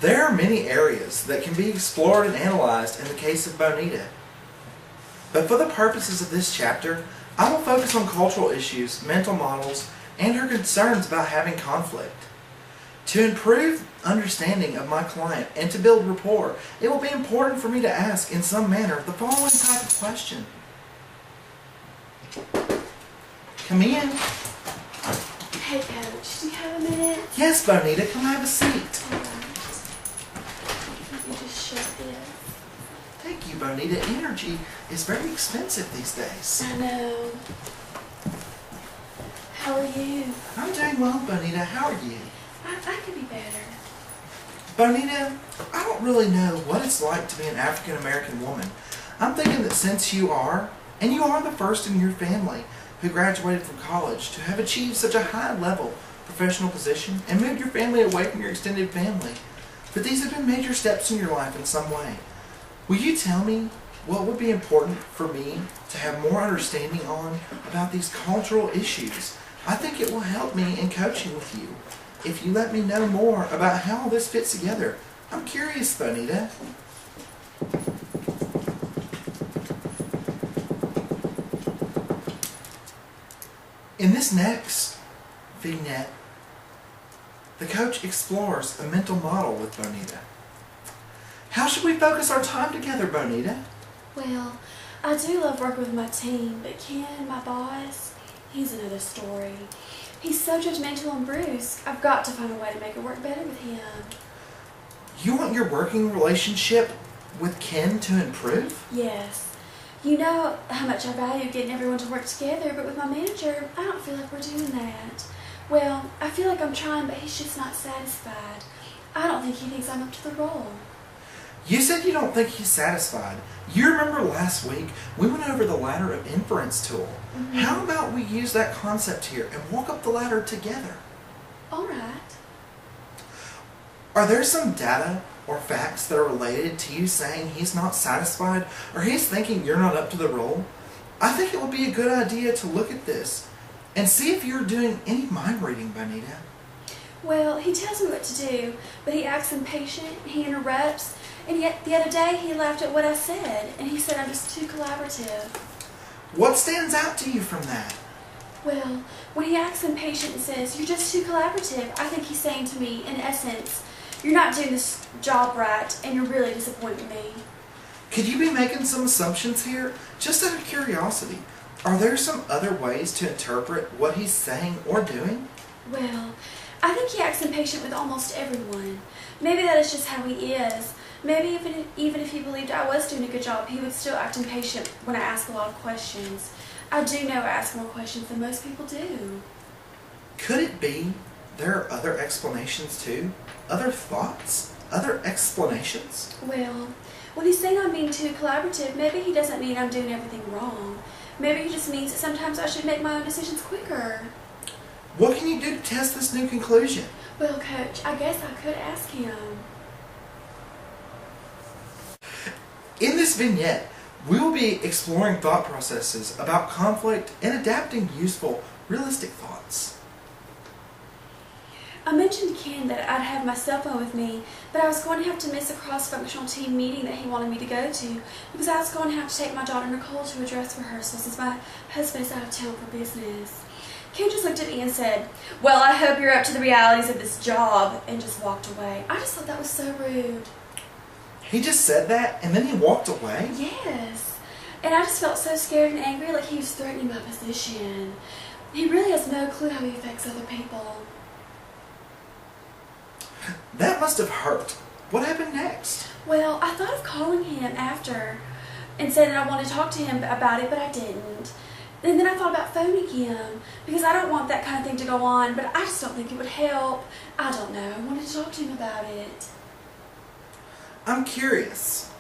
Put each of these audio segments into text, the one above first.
There are many areas that can be explored and analyzed in the case of Bonita. But for the purposes of this chapter, I will focus on cultural issues, mental models, and her concerns about having conflict. To improve understanding of my client and to build rapport, it will be important for me to ask in some manner the following type of question. Come in. Hey Coach, do you have a minute? Yes, Bonita, come have a seat. Alright. You just shut this. Thank you, Bonita. Energy is very expensive these days. I know. How are you? I'm doing well, Bonita. How are you? I could be better. Bonita, I don't really know what it's like to be an African American woman. I'm thinking that since you are the first in your family who graduated from college to have achieved such a high level professional position and moved your family away from your extended family, that these have been major steps in your life in some way. Will you tell me what would be important for me to have more understanding on about these cultural issues? I think it will help me in coaching with you. If you let me know more about how this fits together. I'm curious, Bonita. In this next vignette, the coach explores a mental model with Bonita. How should we focus our time together, Bonita? Well, I do love working with my team, but Ken, my boss, he's another story. He's so judgmental and brusque. I've got to find a way to make it work better with him. You want your working relationship with Ken to improve? Yes. You know how much I value getting everyone to work together, but with my manager, I don't feel like we're doing that. Well, I feel like I'm trying, but he's just not satisfied. I don't think he thinks I'm up to the role. You said you don't think he's satisfied. You remember last week we went over the ladder of inference tool. Mm-hmm. How about we use that concept here and walk up the ladder together? All right. Are there some data or facts that are related to you saying he's not satisfied or he's thinking you're not up to the role? I think it would be a good idea to look at this and see if you're doing any mind reading, Bonita. Well, he tells me what to do, but he acts impatient, he interrupts, and yet the other day he laughed at what I said, and he said I'm just too collaborative. What stands out to you from that? Well, when he acts impatient and says, "You're just too collaborative," I think he's saying to me, in essence, "You're not doing this job right, and you're really disappointing me." Could you be making some assumptions here? Just out of curiosity, are there some other ways to interpret what he's saying or doing? Well, I think he acts impatient with almost everyone. Maybe that is just how he is. Maybe even if he believed I was doing a good job, he would still act impatient when I ask a lot of questions. I do know I ask more questions than most people do. Could it be there are other explanations too? Other thoughts? Other explanations? Well, when he's saying I'm being too collaborative, maybe he doesn't mean I'm doing everything wrong. Maybe he just means that sometimes I should make my own decisions quicker. What can you do to test this new conclusion? Well, Coach, I guess I could ask him. In this vignette, we will be exploring thought processes about conflict and adapting useful, realistic thoughts. I mentioned to Ken that I'd have my cell phone with me, but I was going to have to miss a cross-functional team meeting that he wanted me to go to because I was going to have to take my daughter Nicole to a dress rehearsal since my husband is out of town for business. Ken just looked at me and said, "Well, I hope you're up to the realities of this job," and just walked away. I just thought that was so rude. He just said that and then he walked away? Yes. And I just felt so scared and angry, like he was threatening my position. He really has no clue how he affects other people. That must have hurt. What happened next? Well, I thought of calling him after and said that I wanted to talk to him about it, but I didn't. And then I thought about phoning him because I don't want that kind of thing to go on, but I just don't think it would help. I don't know. I wanted to talk to him about it. I'm curious.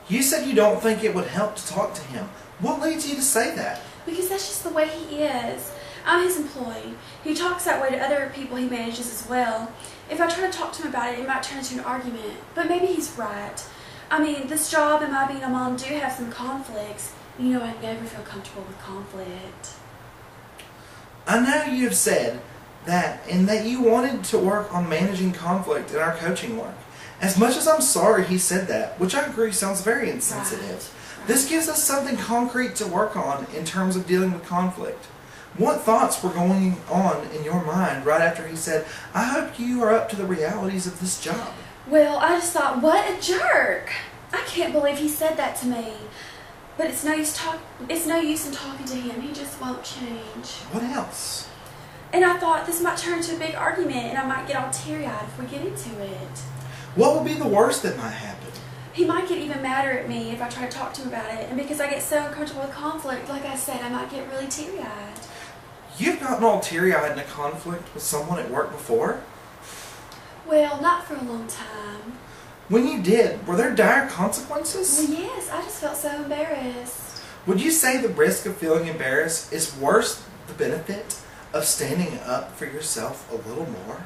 You said you don't think it would help to talk to him. What leads you to say that? Because that's just the way he is. I'm his employee. He talks that way to other people he manages as well. If I try to talk to him about it, it might turn into an argument. But maybe he's right. I mean, this job and my being a mom do have some conflicts. You know, I never feel comfortable with conflict. I know you have said that and that you wanted to work on managing conflict in our coaching work. As much as I'm sorry he said that, which I agree sounds very insensitive, this gives us something concrete to work on in terms of dealing with conflict. What thoughts were going on in your mind right after he said, I hope you are up to the realities of this job? Well, I just thought, what a jerk! I can't believe he said that to me. But it's no use in talking to him. He just won't change. What else? And I thought this might turn into a big argument and I might get all teary-eyed if we get into it. What would be the worst that might happen? He might get even madder at me if I try to talk to him about it. And because I get so uncomfortable with conflict, like I said, I might get really teary-eyed. You've gotten all teary-eyed in a conflict with someone at work before? Well, not for a long time. When you did, were there dire consequences? Well, yes, I just felt so embarrassed. Would you say the risk of feeling embarrassed is worth the benefit of standing up for yourself a little more?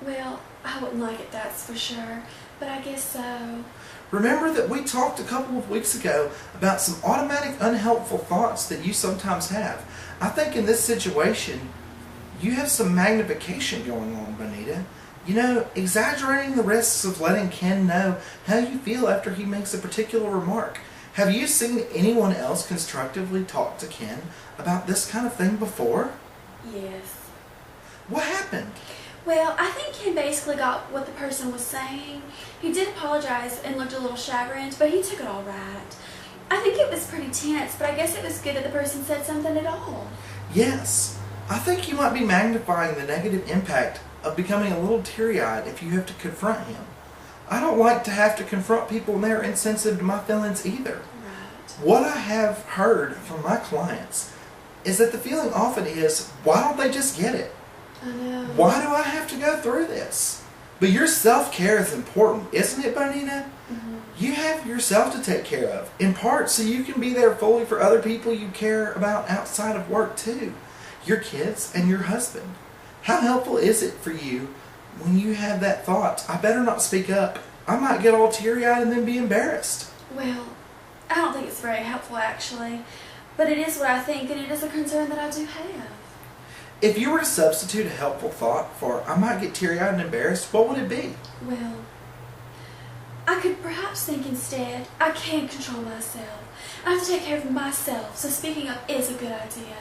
Well, I wouldn't like it, that's for sure. But I guess so. Remember that we talked a couple of weeks ago about some automatic unhelpful thoughts that you sometimes have. I think in this situation, you have some magnification going on, Bonita. You know, exaggerating the risks of letting Ken know how you feel after he makes a particular remark. Have you seen anyone else constructively talk to Ken about this kind of thing before? Yes. What happened? Well, I think Ken basically got what the person was saying. He did apologize and looked a little chagrined, but he took it all right. I think it was pretty tense, but I guess it was good that the person said something at all. Yes. I think you might be magnifying the negative impact of becoming a little teary-eyed if you have to confront him. I don't like to have to confront people when they're insensitive to my feelings either. Right. What I have heard from my clients is that the feeling often is, why don't they just get it? I know. Why do I have to go through this? But your self-care is important, isn't it, Bonita? Mm-hmm. You have yourself to take care of, in part so you can be there fully for other people you care about outside of work too. Your kids and your husband. How helpful is it for you when you have that thought, I better not speak up, I might get all teary-eyed and then be embarrassed? Well, I don't think it's very helpful actually, but it is what I think and it is a concern that I do have. If you were to substitute a helpful thought for, I might get teary-eyed and embarrassed, what would it be? Well, I could perhaps think instead, I can control myself. I have to take care of myself, so speaking up is a good idea.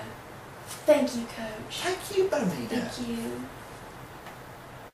Thank you, Coach. Thank you, Bonita. Thank you.